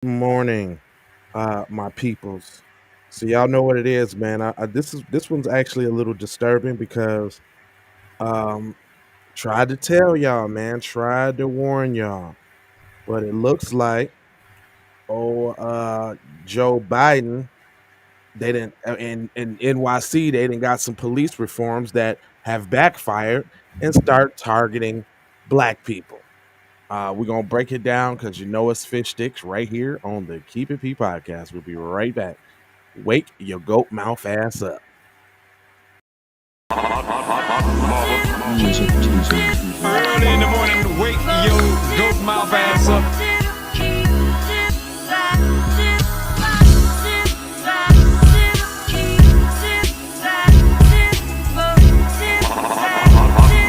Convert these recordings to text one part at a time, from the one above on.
Morning, my peoples. So y'all know what it is, man. This one's actually a little disturbing because um tried to tell y'all, man, tried to warn y'all, but it looks like oh Joe Biden they didn't in NYC they didn't got some police reforms that have backfired and start targeting black people. We're gonna break it down because you know it's fish sticks right here on the Keep It P podcast. We'll be right back. Wake your goat mouth ass up. Music Tuesday. Early in the morning, wake your goat mouth ass up.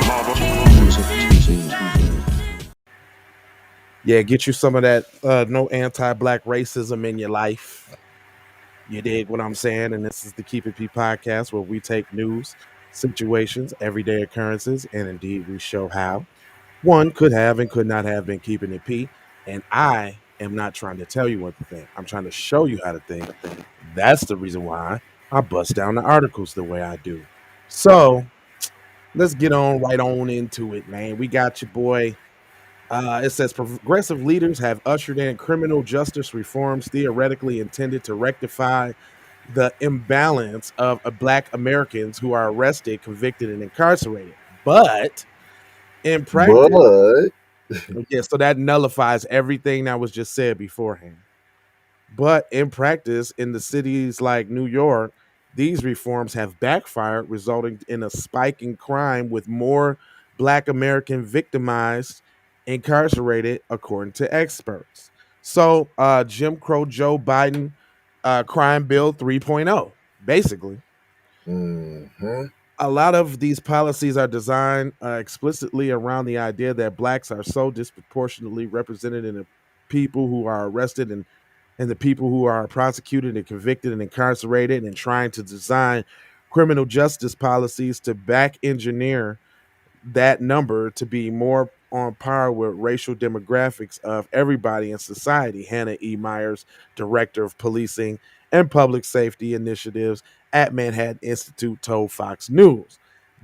Music Tuesday. Yeah, get you some of that no anti-black racism in your life. You dig what I'm saying? And this is the Keep It P podcast where we take news, situations, everyday occurrences, and indeed we show how one could have and could not have been keeping it P. And I am not trying to tell you what to think. I'm trying to show you how to think. That's the reason why I bust down the articles the way I do. So let's get on right on into it, man. We got your boy. It says progressive leaders have ushered in criminal justice reforms theoretically intended to rectify the imbalance of black Americans who are arrested, convicted, and incarcerated. But in practice, But yeah, so that nullifies everything that was just said beforehand. But in practice, in the cities like New York, these reforms have backfired, resulting in a spike in crime with more Black American victimized, incarcerated, according to experts. So, Jim Crow Joe Biden crime bill 3.0, basically. mhm, A lot of these policies are designed explicitly around the idea that blacks are so disproportionately represented in the people who are arrested and the people who are prosecuted and convicted and incarcerated, and trying to design criminal justice policies to back engineer that number to be more on par with racial demographics of everybody in society. Hannah E. Myers, director of policing and public safety initiatives at Manhattan Institute, told Fox News.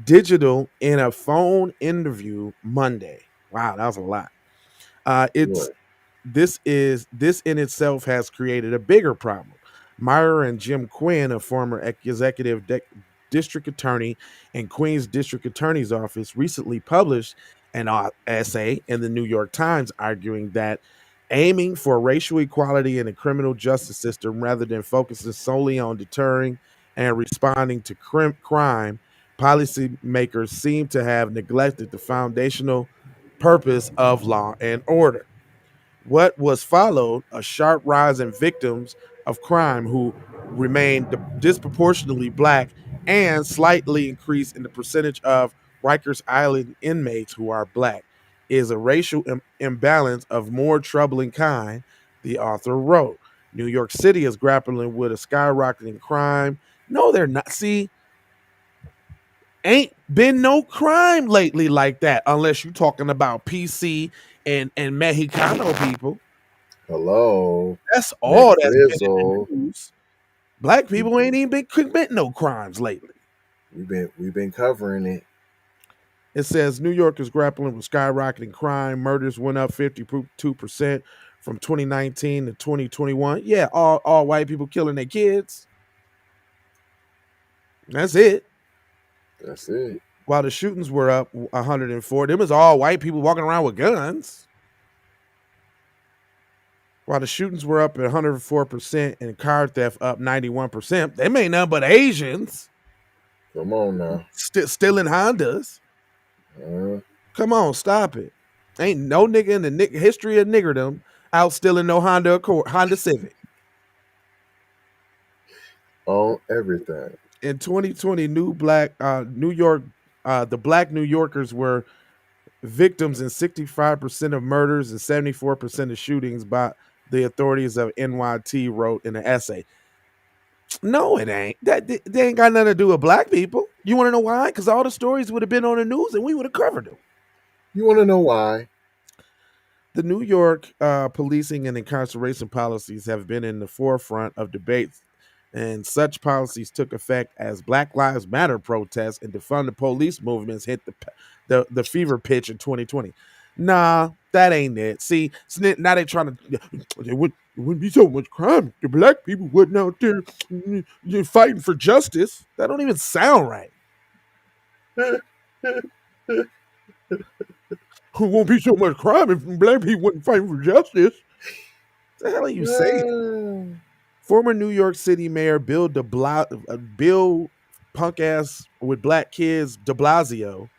Digital in a phone interview Monday. Wow, that was a lot. It's right. this in itself has created a bigger problem. Meyer and Jim Quinn, a former executive district attorney in Queens District Attorney's Office, recently published an essay in the New York Times arguing that aiming for racial equality in the criminal justice system rather than focusing solely on deterring and responding to crime, policymakers seem to have neglected the foundational purpose of law and order. What was followed a sharp rise in victims of crime who remained disproportionately black and slightly increase in the percentage of Rikers Island inmates who are black is a racial imbalance of more troubling kind, the author wrote. New York City is grappling with a skyrocketing crime. No, they're not. See, ain't been no crime lately like that unless you're talking about PC and Mexicano people. Hello, That's all that's been in McGrizzle. the news. Black We, people ain't even been committing no crimes lately. we've been covering it. It says New York is grappling with skyrocketing crime. Murders went up 52% from 2019 to 2021. Yeah, all white people killing their kids. That's it. That's it. While the shootings were up 104, them is all white people walking around with guns. While the shootings were up at 104% and car theft up 91%, they ain't nothing but Asians Come on now. still in Hondas. Uh, Come on, stop it. Ain't no nigga in the history of niggerdom out stealing no Honda Accord, Honda Civic. on everything. In 2020, New York, the black New Yorkers were victims in 65% of murders and 74% of shootings by the authorities of NYT wrote in an essay. No, it ain't. They ain't got nothing to do with black people. You want to know why? Because all the stories would have been on the news and we would have covered them. You want to know why? The New York policing and incarceration policies have been in the forefront of debates, and such policies took effect as Black Lives Matter protests and defund the police movements hit the fever pitch in 2020. Nah, that ain't it. See, now they trying to there wouldn't be so much crime. The black people wasn't out there fighting for justice. That don't even sound right. There won't be so much crime if black people wasn't fighting for justice. What the hell are you saying? Former New York City Mayor Bill punk ass with black kids De Blasio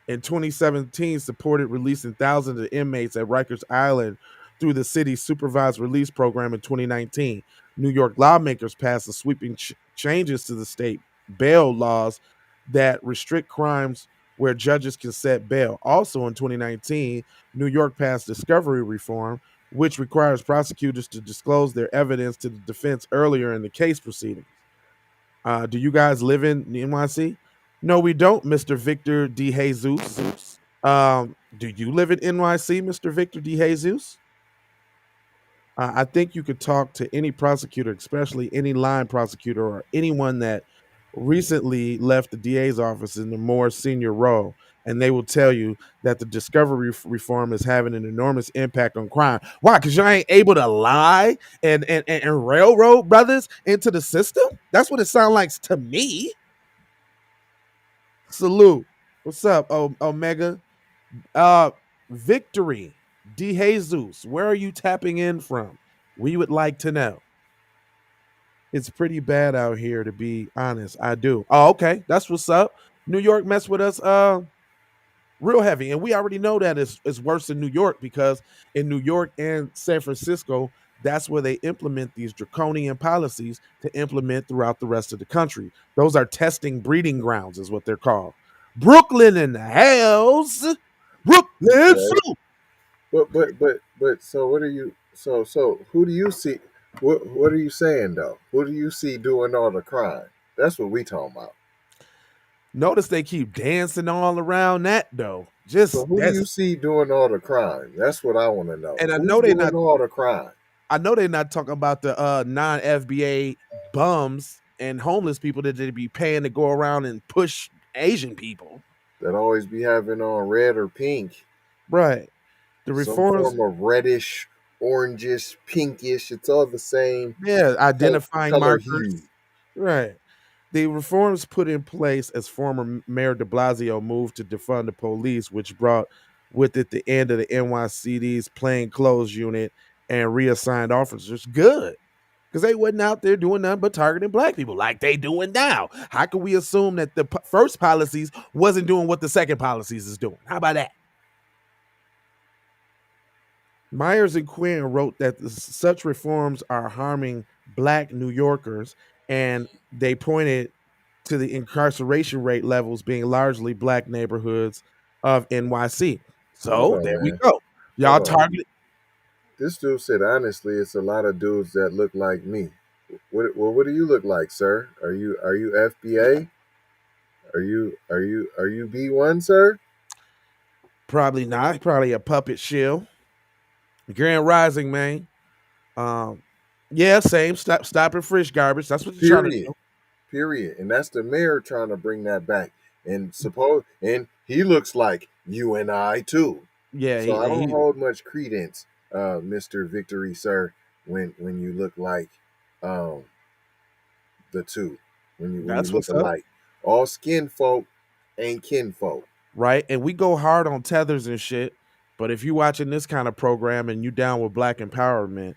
in 2017 supported releasing thousands of inmates at Rikers Island through the city's supervised release program in 2019. New York lawmakers passed a sweeping changes to the state bail laws that restrict crimes where judges can set bail. Also in 2019, New York passed discovery reform, which requires prosecutors to disclose their evidence to the defense earlier in the case proceedings. Do you guys live in NYC? No, we don't, Mr. Victor D. Jesus. Do you live in NYC, Mr. Victor D. Jesus? I think you could talk to any prosecutor, especially any line prosecutor or anyone that recently left the DA's office in a more senior role, and they will tell you that the discovery reform is having an enormous impact on crime. Why? Because you ain't able to lie and railroad brothers into the system? That's what it sounds like to me. Salute. What's up, Omega? Uh, Victory. D. Jesus, where are you tapping in from? We would like to know. It's pretty bad out here, to be honest. I do. Oh, okay. That's what's up. New York mess with us real heavy. And we already know that it's worse in New York because in New York and San Francisco, that's where they implement these draconian policies to implement throughout the rest of the country. Those are testing breeding grounds, is what they're called. Brooklyn in the house. Brooklyn. Okay. But so what are you so who do you see what are you saying though? Who do you see doing all the crime? That's what we talking about. Notice they keep dancing all around that though. So Just who do you that's see doing all the crime? That's what I want to know. and Who's doing all the crime? I know they're not talking about the non FBA bums and homeless people that they be paying to go around and push Asian people. That always be having on red or pink. Right. The Some reforms, form of reddish, orangish, pinkish. It's all the same yeah, identifying color markers. hue. Right. The reforms put in place as former Mayor de Blasio moved to defund the police, which brought with it the end of the NYCD's plainclothes unit and reassigned officers. Good. Because they wasn't out there doing nothing but targeting black people like they doing now. How can we assume that the first policies wasn't doing what the second policies is doing? How about that? Myers and Quinn wrote that such reforms are harming black New Yorkers, and they pointed to the incarceration rate levels being largely black neighborhoods of NYC. Hold So on, there we man. go. Y'all Hold on. targeted. This dude said honestly, it's a lot of dudes that look like me. What do you look like, sir? Are you FBA? Are you B1, sir? Probably not. Probably a puppet shill. Grand Rising, man. Um, yeah, same. Stop and frisk garbage. That's what you're trying to Period. do. Period. And that's the mayor trying to bring that back. And he looks like you and I too. Yeah, So I don't he hold much credence, Mr. Victory, sir, when you look like um the two. When you that's look what's up. alike. All skin folk ain't kin folk. Right? And we go hard on tethers and shit. But if you watching this kind of program and you down with black empowerment,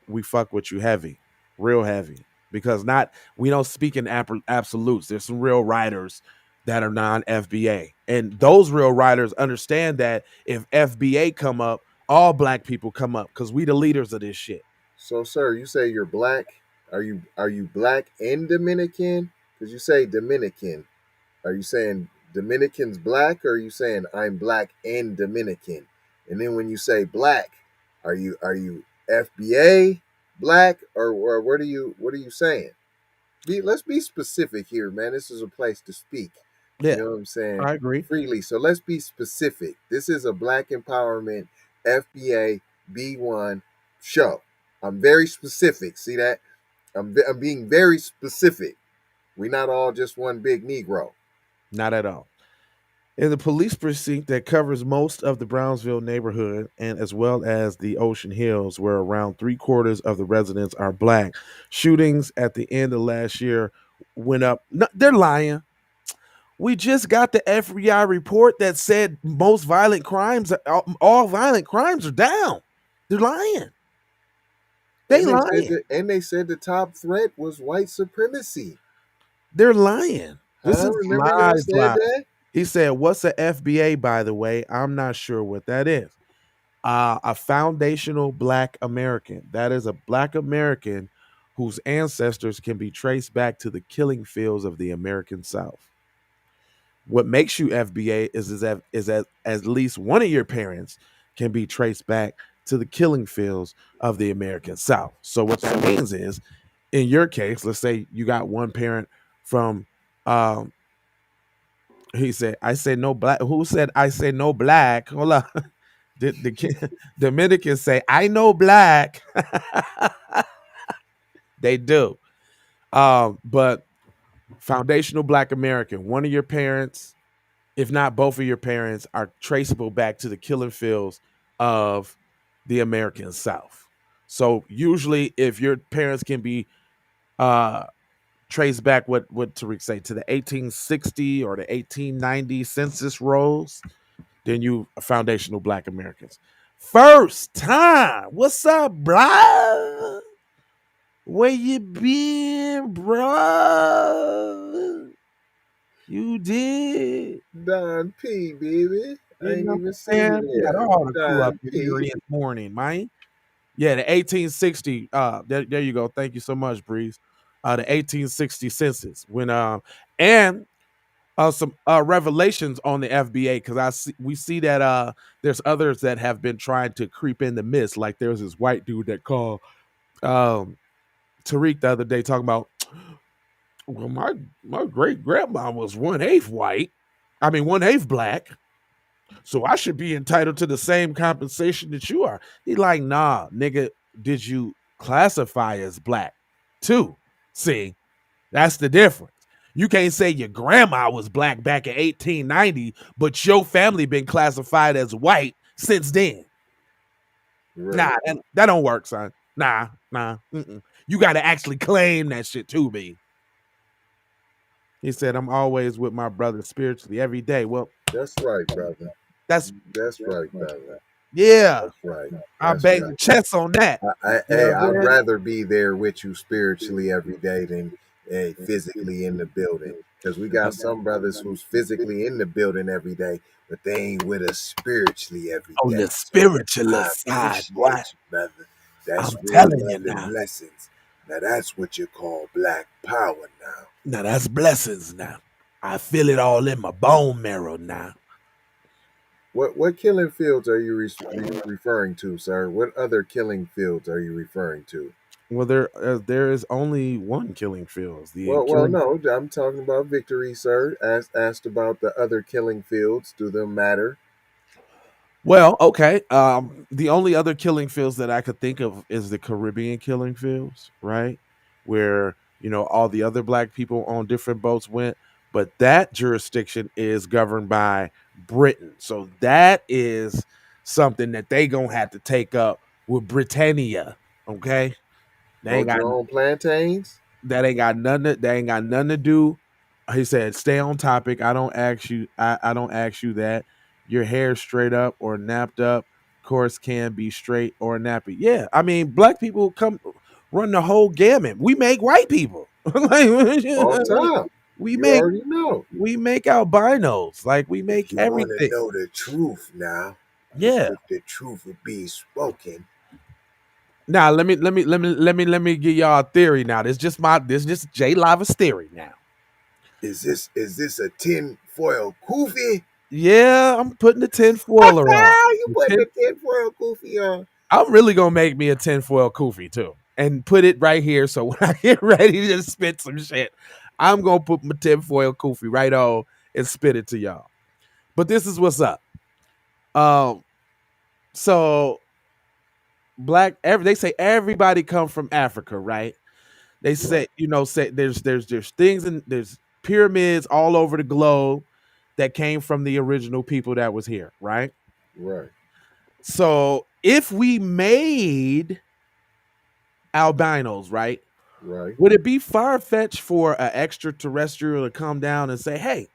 we fuck with you heavy, real heavy. Because not we don't speak in absolutes. There's some real writers that are non FBA, and those real writers understand that if FBA come up, all black people come up because we the leaders of this shit. So, sir, you say you're black. Are you black and Dominican? Because you say Dominican. Are you saying Dominican's black, or are you saying I'm black and Dominican? And then when you say black, are you FBA black, or what are you saying? Let's be specific here, man. This is a place to speak. You Yeah, know what I'm saying? I agree. Freely. So let's be specific. This is a black empowerment FBA B1 show. I'm very specific. See that? I'm being very specific. We're not all just one big Negro. Not at all. In the police precinct that covers most of the Brownsville neighborhood and as well as the Ocean Hills, where around 3/4 of the residents are black, shootings at the end of last year went up. No, they're lying. We just got the FBI report that said most violent crimes, all violent crimes are down. They're lying. They lying. They said the top threat was white supremacy. They're lying. This Huh? is Remember y'all lies. said that? He said, "What's a FBA, by the way? I'm not sure what that is." A foundational Black American. That is a Black American whose ancestors can be traced back to the killing fields of the American South. What makes you FBA is that at least one of your parents can be traced back to the killing fields of the American South. So what that means is, in your case, let's say you got one parent from um, he said, I say no black. Who said I say no black? Hold on. The Dominicans say, I know black. They do. But foundational Black American, one of your parents, if not both of your parents, are traceable back to the killing fields of the American South. So usually if your parents can be traced back, what Tariq say, to the 1860 or the 1890 census rolls, then you are foundational Black Americans. First time. What's up, bruh? Where you been, bruh? You did. Don P, baby. I ain't even seen Man, we got all the crew up Don here P. this morning, man. Yeah, the 1860. There you go. Thank you so much, Breeze. The 1860 census when and some revelations on the FBA, because we see that there's others that have been trying to creep in the midst. Like there's this white dude that called Tariq the other day talking about, well, my great grandma was 1/8 white. I mean 1/8 black. So I should be entitled to the same compensation that you are. He like, nah, nigga, did you classify as black too? See, that's the difference. You can't say your grandma was black back in 1890, but your family been classified as white since then. Right. Nah, that don't work, son. Nah. Mm-mm. You got to actually claim that shit to me. He said, I'm always with my brother spiritually every day. Well, That's right, brother. that's right, brother. yeah. That's right. I That's bang right. the chest on that. I'd rather be there with you spiritually every day than physically in the building. Because we got some brothers who's physically in the building every day, but they ain't with us spiritually every day. On the So spiritual I side, appreciate boy. you, brother. That's I'm real telling you love and now. blessings. Now that's what you call black power now. Now that's blessings now. I feel it all in my bone marrow now. What killing fields are you referring to, sir? What other killing fields are you referring to? Well, there is only one killing fields. No, I'm talking about victory, sir. Asked about the other killing fields. Do them matter? Well, okay. The only other killing fields that I could think of is the Caribbean killing fields, right? Where, all the other black people on different boats went. But that jurisdiction is governed by Britain. So that is something that they gonna have to take up with Britannia. Okay. They ain't Hold got your own plantains? that ain't got nothing to, they ain't got nothing to do. He said, stay on topic. I don't ask you, I don't ask you that. Your hair straight up or napped up, course can be straight or nappy. Yeah. I mean, black people come run the whole gamut. We make white people. On top. we You make already know. we make albinos. Like we make If you want to everything. know the truth now, Yeah. if the truth would be spoken. Now let me give y'all a theory. Now this just Jay Lava's theory. Now Is this a tin foil kufi? yeah, I'm putting the tinfoiler on. You putting the tin foil kufi on? I'm really gonna make me a tinfoil kufi too, and put it right here. So when I get ready to spit some shit, I'm gonna put my tinfoil kufi right on and spit it to y'all. But this is what's up. So they say everybody come from Africa, right? They say, say there's things and there's pyramids all over the globe that came from the original people that was here, right? Right. So if we made albinos, right? Right. Would it be far fetched for an extraterrestrial to come down and say, "Hey,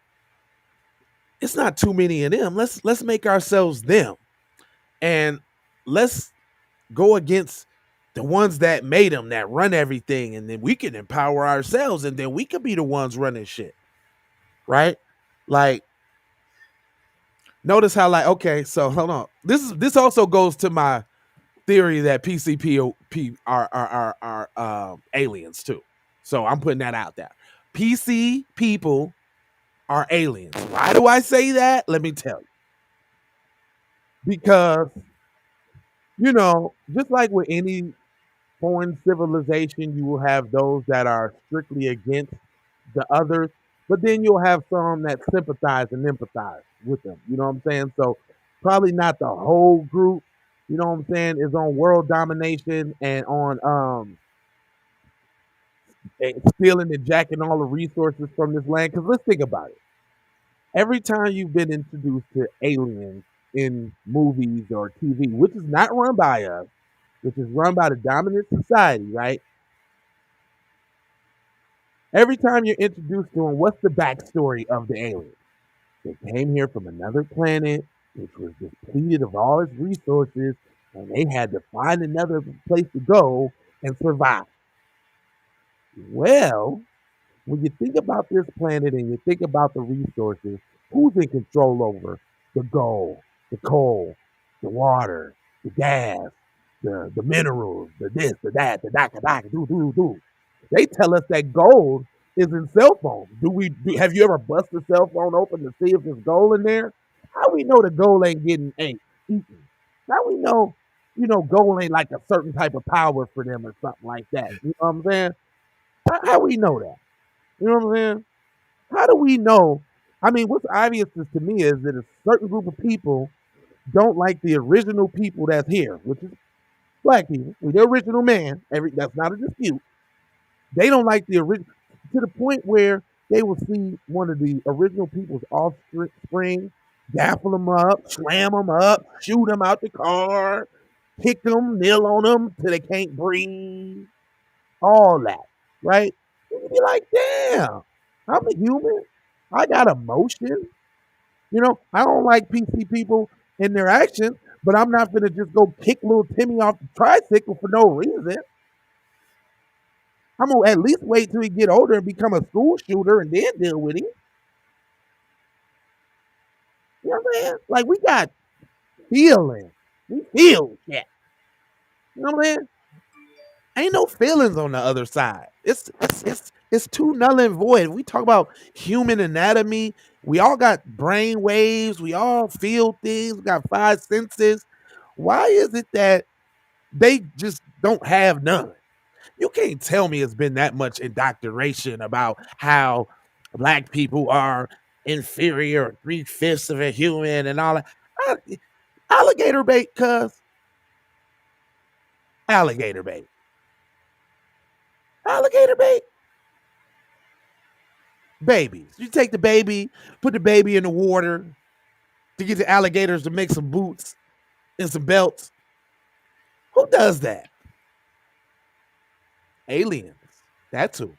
it's not too many of them. Let's make ourselves them, and let's go against the ones that made them, that run everything, and then we can empower ourselves, and then we could be the ones running shit, right?" Like, notice how, like, okay, so hold on. This also goes to my theory that PCP are aliens too. So I'm putting that out there. PC people are aliens. Why do I say that? Let me tell you. Because, just like with any foreign civilization, you will have those that are strictly against the others, but then you'll have some that sympathize and empathize with them. You know what I'm saying? So probably not the whole group, you know what I'm saying, is on world domination and on stealing and jacking all the resources from this land. Because let's think about it. Every time you've been introduced to aliens in movies or TV, which is not run by us, which is run by the dominant society, right? Every time you're introduced to them, what's the backstory of the aliens? They came here from another planet, which was depleted of all its resources, and they had to find another place to go and survive. Well, when you think about this planet and you think about the resources, who's in control over the gold, the coal, the water, the gas, the minerals, the this, the that, the da, do. They tell us that gold is in cell phones. Have you ever busted a cell phone open to see if there's gold in there? How we know the gold ain't eaten? How we know, gold ain't like a certain type of power for them or something like that? You know what I'm saying? How we know that? You know what I'm saying? How do we know? I mean, what's obvious to me is that a certain group of people don't like the original people that's here, which is black people. We're the original man. That's not a dispute. They don't like the original to the point where they will see one of the original people's offspring, gaffle them up, slam them up, shoot them out the car, kick them, kneel on them till they can't breathe, all that, right? You be like, damn, I'm a human. I got emotion. I don't like PC people in their actions, but I'm not going to just go kick little Timmy off the tricycle for no reason. I'm going to at least wait till he get older and become a school shooter and then deal with him. You know what I'm saying? Like, we got feelings. We feel shit. You know what I'm saying? Ain't no feelings on the other side. It's too null and void. We talk about human anatomy. We all got brain waves. We all feel things. We got five senses. Why is it that they just don't have none? You can't tell me it's been that much indoctrination about how black people are inferior, 3/5 of a human, and all that. Alligator bait, cuz. Alligator bait. Alligator bait. Babies. You take the baby, put the baby in the water to get the alligators to make some boots and some belts. Who does that? Aliens. That's who.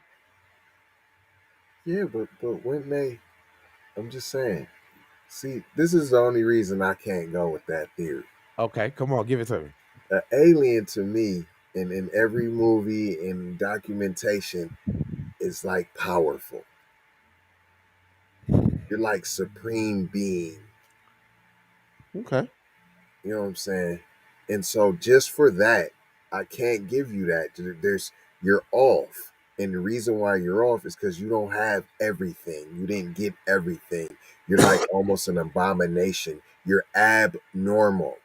Yeah, but when they, I'm just saying. See, this is the only reason I can't go with that theory. Okay, come on, give it to me. An alien to me, in every movie and documentation, is like powerful. You're like supreme being. Okay. You know what I'm saying? And so just for that, I can't give you that. You're off. And the reason why you're off is because you don't have everything. You didn't get everything. You're like almost an abomination. You're abnormal.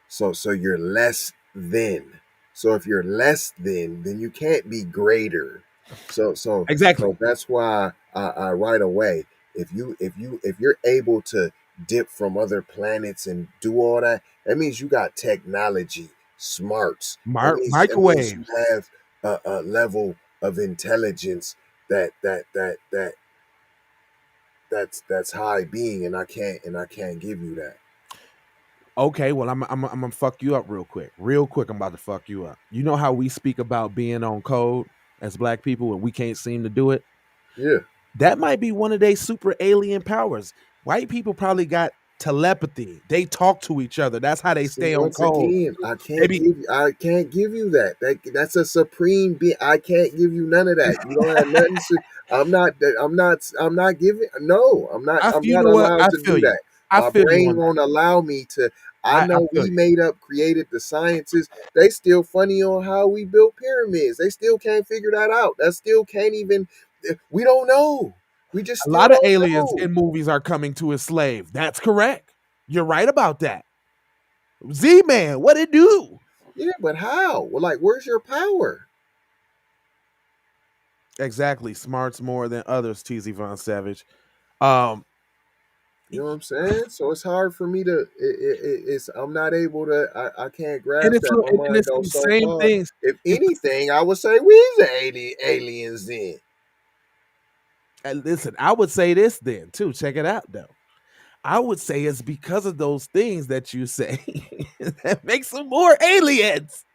So you're less than. So if you're less than, then you can't be greater. Exactly. So that's why I right away, if you're able to dip from other planets and do all that. That means you got technology, smarts. That means you Microwaves. have a level of intelligence that's high being, and I can't give you that. Okay, well, I'm gonna fuck you up real quick. Real quick, I'm about to fuck you up. You know how we speak about being on code as black people and we can't seem to do it? Yeah. That might be one of their super alien powers. White people probably got telepathy. They talk to each other. That's how they See, stay on once code. again, They be I can't give you that. That's a supreme being. I can't give you none of that. You don't have nothing to. I'm not giving. No, I'm you not know what? allowed I to feel do you. that. I My feel you brain on that. won't allow me to. I I know feel we you. created the sciences. They still funny on how we built pyramids. They still can't figure that out. That still can't even. We don't know. We just A still lot of don't aliens know. in movies are coming to enslave. That's correct. You're right about that. Z-Man, what it do? Yeah, but how? Well, like, where's your power? Exactly. Smarts more than others, TZ Von Savage. Um, You know what I'm saying? So it's hard for me to. It's I'm not able to. I can't and grasp it's that. My and mind it's goes the so same far. things. If It's anything, I would say we's the aliens then. and listen, I would say this then too. Check it out though. I would say it's because of those things that you say that makes them more aliens.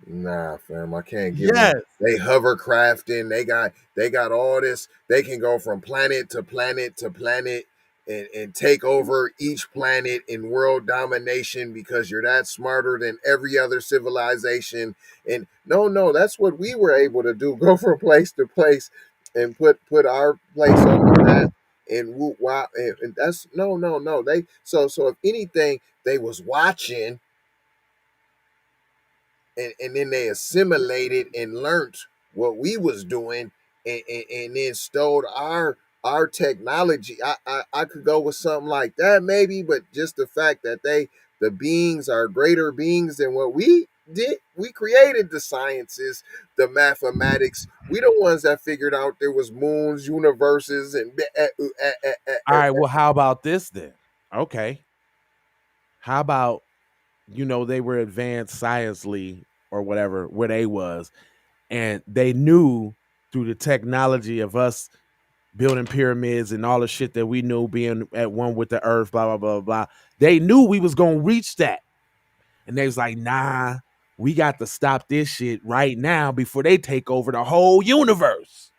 Nah, fam, I can't give them. Yes. They hovercrafting. They got all this. They can go from planet to planet to planet and take over each planet in world domination because you're that smarter than every other civilization. And no, that's what we were able to do. Go from place to place and put our place on the map. And wow, and that's no. So if anything, they was watching and then they assimilated and learned what we was doing and then stole our technology. I could go with something like that maybe, but just the fact that the beings are greater beings than what we did. We created the sciences, the mathematics. We the ones that figured out there was moons, universes, and All right. Well, how about this then? Okay. How about they were advanced sciencely or whatever where they was, and they knew through the technology of us building pyramids and all the shit that we knew being at one with the earth, blah blah blah blah. They knew we was gonna reach that, and they was like, "Nah, we got to stop this shit right now before they take over the whole universe."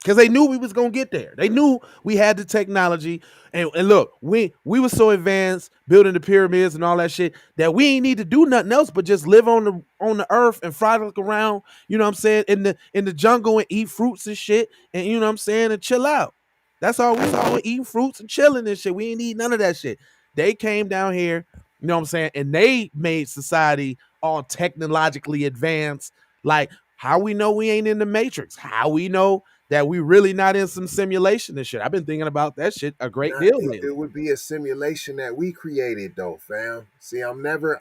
Because they knew we was gonna get there. They knew we had the technology. And look, we were so advanced building the pyramids and all that shit that we ain't need to do nothing else but just live on the earth and frolic around, you know what I'm saying, in the jungle and eat fruits and shit, and you know what I'm saying, and chill out. That's all we saw, eating fruits and chilling and shit. We ain't need none of that shit. They came down here, you know what I'm saying, and they made society all technologically advanced. Like, how we know we ain't in the Matrix? How we know that we really not in some simulation and shit? I've been thinking about that shit a great Nah, deal it lately. would be a simulation that we created though, fam. See, I'm never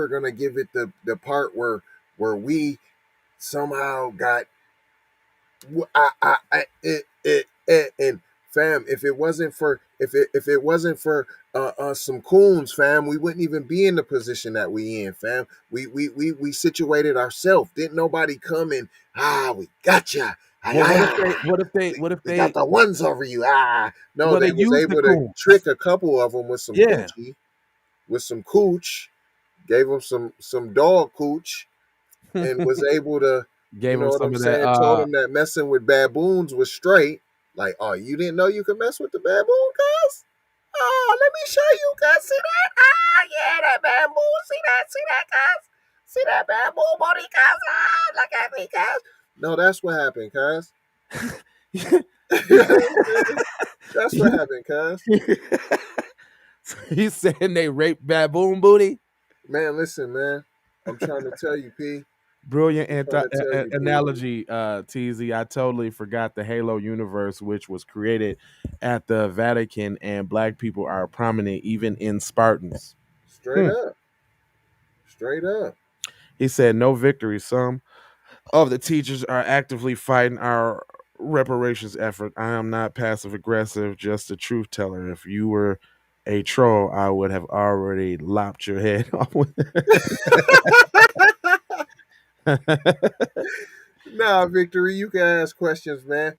gonna give it the part where we somehow got and fam. If it wasn't for some coons, fam, we wouldn't even be in the position that we in, fam. We situated ourselves. Didn't nobody come and we got ya. Well, what if they what if they We, what if we got they the ones over you. No, well they they was used the able to coons? trick a couple of them with some Yeah. coochie, with some cooch, gave them some dog cooch, and was able to, you Gave know them what some I'm of that saying? Told them that messing with baboons was straight. Like, oh, you didn't know you could mess with the baboon, cuz? Oh, let me show you, cuz. See that? Yeah, that baboon. See that, cuz? See that baboon body, cuz? Look at me, cuz. No, that's what happened, cuz. That's what happened, cuz. He's saying they raped baboon booty. Man, listen, man. I'm trying to tell you, P. Brilliant I'm trying to tell you, P. analogy, TZ. I totally forgot the Halo universe, which was created at the Vatican, and black people are prominent even in Spartans. Straight Hmm. up. Straight up. He said, "No victory. Some of the teachers are actively fighting our reparations effort. I am not passive aggressive, just a truth teller. If you were a troll, I would have already lopped your head off. Nah, Victory, you can ask questions, man.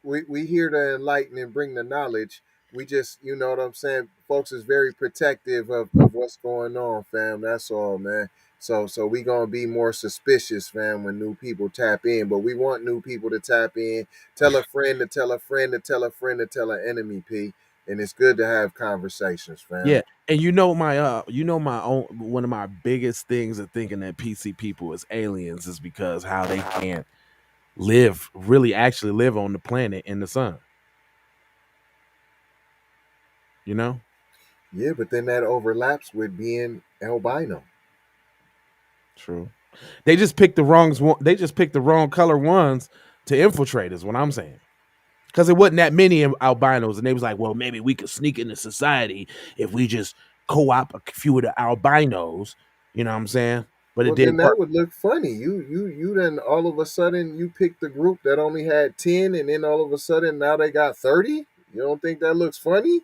We here to enlighten and bring the knowledge. We just, you know what I'm saying, folks is very protective of what's going on, fam. That's all, man. So we gonna be more suspicious, fam, when new people tap in. But we want new people to tap in. Tell a friend to tell a friend to tell a friend to tell an enemy, P. And it's good to have conversations, fam. Yeah, and my own one of my biggest things of thinking that PC people is aliens is because how they can't really actually live on the planet in the sun. You know? Yeah, but then that overlaps with being albino. True. They just picked the they just picked the wrong color ones to infiltrate is what I'm saying. Because it wasn't that many albinos, and they was like, well, maybe we could sneak into society if we just co-op a few of the albinos. You know what I'm saying? But it Well, then didn't that work. would look funny. You then all of a sudden you picked the group that only had 10, and then all of a sudden now they got 30. You don't think that looks funny?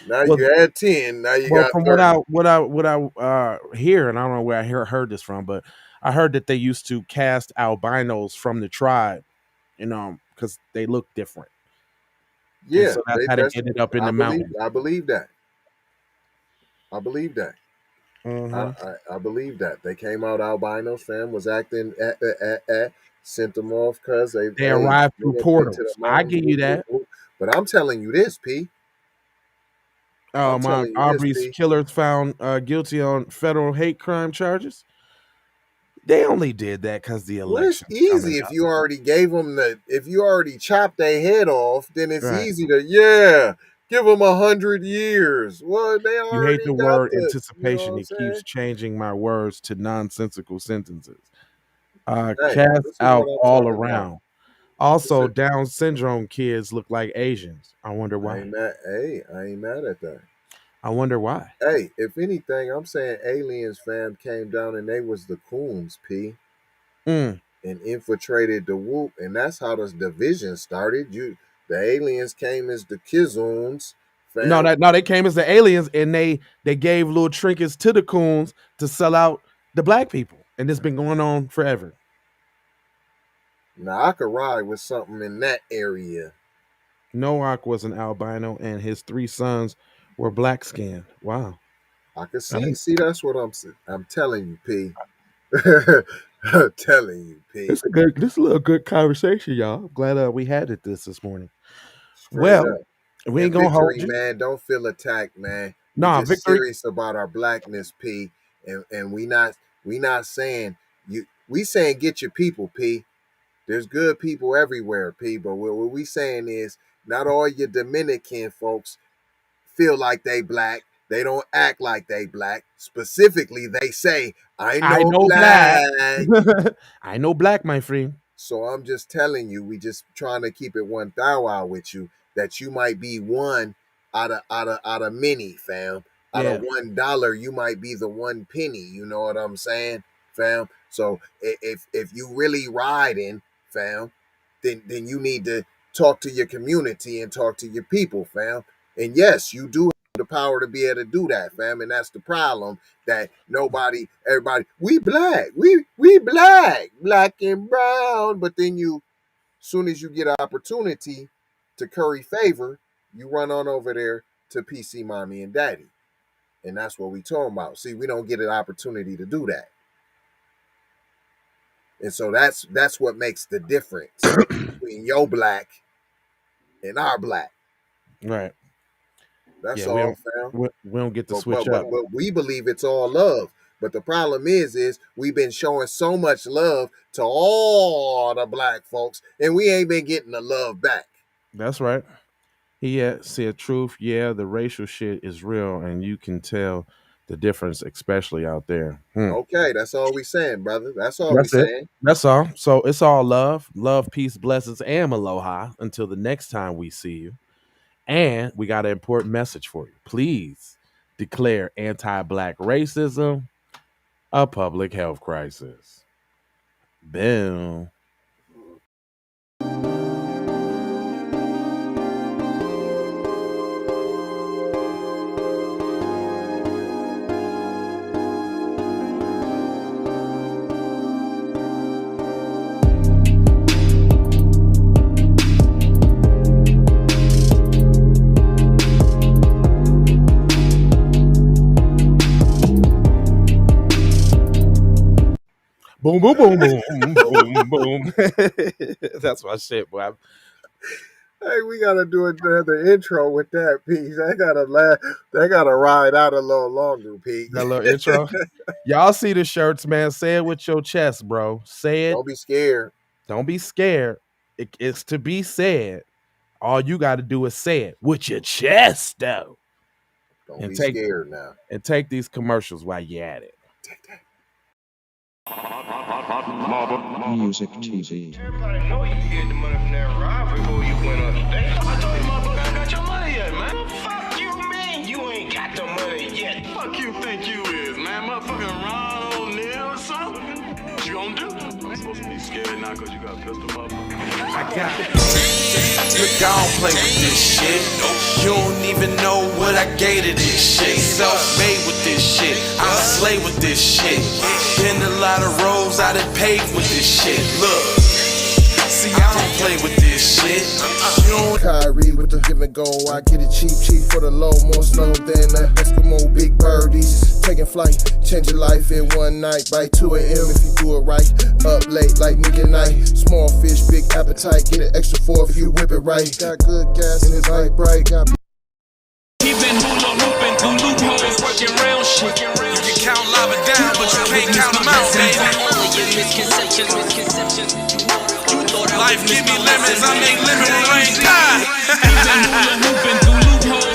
Now Well, you had 10, now you well, got from 30. what I hear, and I don't know where I heard this from, but I heard that they used to cast albinos from the tribe, because they look different, and Yeah, so that's how they that's ended up in the mountains. I believe that. I believe that. Hmm. I believe that. They came out albinos, fam, was acting sent them off because They hey, arrived through went up into the portals. I mountains. give you Whoop, whoop, that. whoop. But I'm telling you this, P. I'm My telling you this, Aubrey's P. killers found guilty on federal hate crime charges. They only did that because the Well, it's election's coming easy if up. you already gave them if you already chopped their head off, then it's Right. easy to, yeah, give them 100 years. Well, they You hate already the got word you know what anticipation. I'm It keeps saying? changing my words to nonsensical sentences. Hey, Cast this is out what I'm all talking about. around. Also, This is, Down syndrome kids look like Asians. I wonder I why. ain't mad. Hey, I ain't mad at that. I wonder why. Hey, if anything, I'm saying aliens, fam, came down and they was the coons, P, Mm. and infiltrated the whoop, and that's how this division started. The aliens came as the Kizoons, fam. No, they came as the aliens and they gave little trinkets to the coons to sell out the black people, and it's been going on forever. Now I could ride with something in that area. Noak was an albino, and his three sons were black skinned. Wow. I could I see. mean, See, that's what I'm telling you, P. I'm telling you, P. this is a little good conversation, y'all. I'm glad we had this morning. Straight Well, up. we And ain't gonna hold Victory, you. man, don't feel attacked, man. We Nah, just victory. serious about our blackness, P. And we not saying you. We saying get your people, P. There's good people everywhere, P. But what we saying is not all your Dominican folks feel like they black. They don't act like they black. Specifically, they say, I I know know black. black. I know black, my friend. So I'm just telling you, we just trying to keep it 1,000 with you that you might be one out of many, fam. Out of Yeah, $1, you might be the one penny. You know what I'm saying, fam? So if you really riding, fam, then you need to talk to your community and talk to your people, fam. And yes, you do have the power to be able to do that, fam. And that's the problem that everybody, we black, we black and brown. But then soon as you get an opportunity to curry favor, you run on over there to PC mommy and daddy. And that's what we talking about. See, we don't get an opportunity to do that. And so that's what makes the difference between your black and our black. right. That's Yeah, we all, don't fam. we don't get to But switch but up. but, but we believe it's all love. But the problem is we've been showing so much love to all the black folks, and we ain't been getting the love back. That's right. He said truth. Yeah, the racial shit is real, and you can tell the difference, especially out there. Okay, that's all we saying, brother. That's all we That's it. saying. That's all. So it's all love, peace, blessings, and aloha. Until the next time we see you. And we got an important message for you. Please declare anti-black racism a public health crisis. Boom. Boom, boom, boom, boom, boom, boom. That's my shit, boy. Hey, we gotta do another intro with that, Pete. They gotta ride out a little longer, Pete. That little intro. Y'all see the shirts, man. Say it with your chest, bro. Say it. Don't be scared. Don't be scared. It's to be said. All you got to do is say it with your chest, though. Don't be scared now. And take these commercials while you're at it. Take that. Music TV. Everybody know you get the money from that ride before you went on stage. I told you motherfucker got your money yet, man. Fuck you, man. You ain't got the money yet. Fuck you think you is, man. Motherfucking Ron O'Neal or something. What you gonna do? I'm supposed to be scared now because you got a pistol, motherfucker. I got it. Look, I don't play with this shit. You don't even know what I gave to this shit. Self-made with this shit. I slay with this shit. Been a lot of roads I done paved with this shit. Look, see, I don't play with this shit. You don't Kyrie with the give and go. I get it cheap for the low. More snow than the Eskimo big birdies. Taking flight, change your life in one night. By 2 a.m. if you do it right. Up late like nigga night. Small fish, big appetite. Get an extra 4 if you whip it right. Got good gas and it's light bright. Got He been hula hooping through loopholes, working round shit. You can count lava down, but you can't count them out, baby. Life give me lemons, I make lemon rain die. He been hula hooping through loopholes.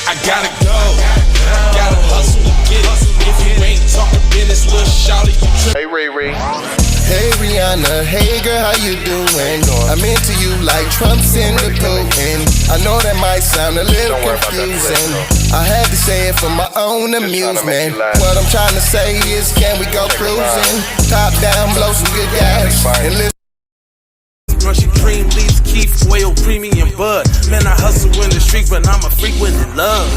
I gotta go, gotta hustle to get it. If you ain't talking business, little shawty, you Hey, Ray Ray. Hey Rihanna, hey girl, how you doing? I'm into you like Trump's in the Putin. I know that might sound a little confusing. I had to say it for my own amusement. What I'm trying to say is, can we go cruising? Top down, blow some good gas, and listen. Russian cream leaves, keep oil, premium bud. Man, I hustle in the street, but I'm a freak with the love.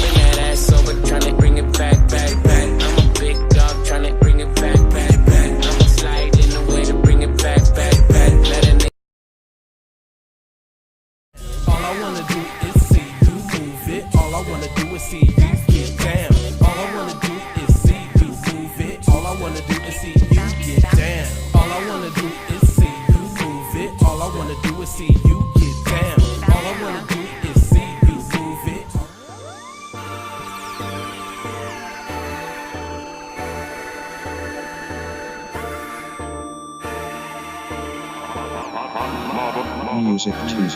Bring that ass over, tryna bring it back. I'm a big dog, tryna bring it back. I'ma slide in the way to bring it back. Let a nigga. All I wanna do is see you move it. All I wanna do is see you get down. All I wanna do is see you move it. All I wanna do is see you get down. All I wanna do is see you move it. All I wanna do is see you get down. All I wanna do is see you move it. Music TV.